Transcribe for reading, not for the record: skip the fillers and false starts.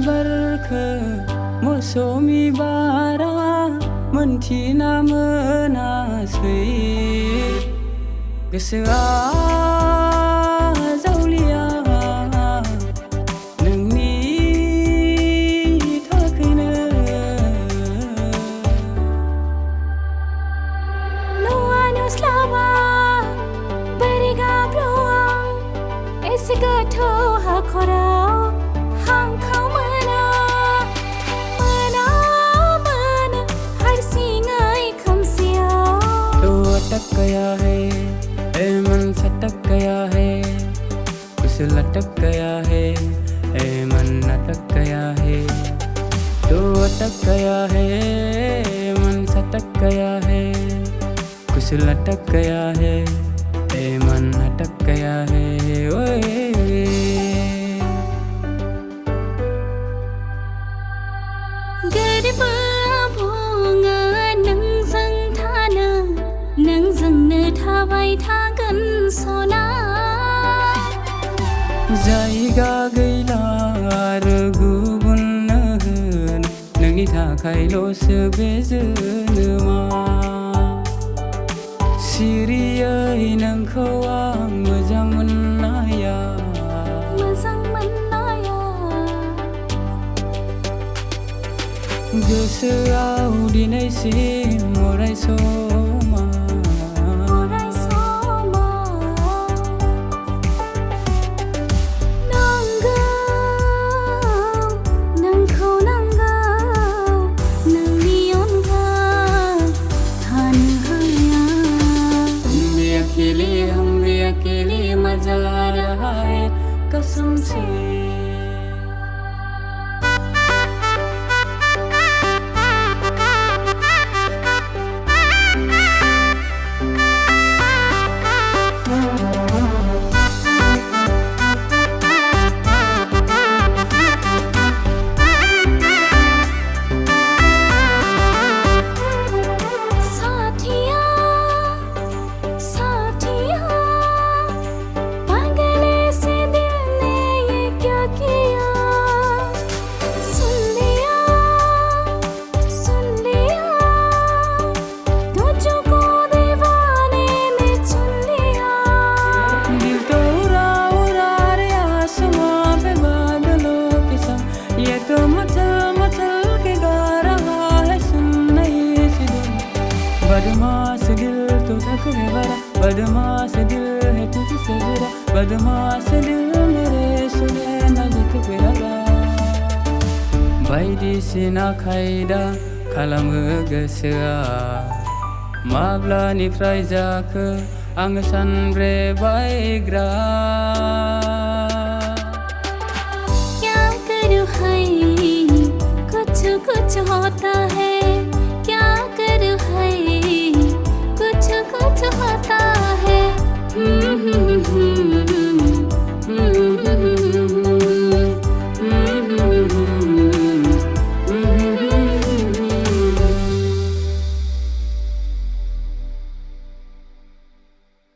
बारखो मौसुमि बारा मोनथिना मोनासै गोसोआ जावलिया नोंनि थाखायनो न'आ नुस्लाबा बोरै गाब्र'आं एसे गोथौ हाखराव हांखौ मोना हारसिङै खोमसियाव अटक गया है मन सटक गया है कुछ लटक गया है मन अटक गया है तो अटक गया है मन सटक गया है कुछ लटक गया है मन अटक गया है ओए गोरबो बुङो नोंजों थानो नोंजोंनो थाबाय थागोन सना जायगा गैला आरो गुबुननो होन नोंनि थाखायल'सो बे जोनोमा सिरियै नोंखौ आं मोजां मोननाया गोसोआव दिनैसिम अराय समा नांगौ नोंखौ नांगौ नोंनि अनगा थानो हाया हम भी अकेले मजा आ रहा है कसम से बदमाश दिल तो थक है भरा बदमाश दिल है तुझसे जुड़ा बदमाश दिल मेरे सुने न जित गया बायदिसिना खायदा खालामो गोसोआ माब्लानिफ्राय जाखो आङो सानब्रेबायग्रा क्या करूं है कुछ कुछ होता है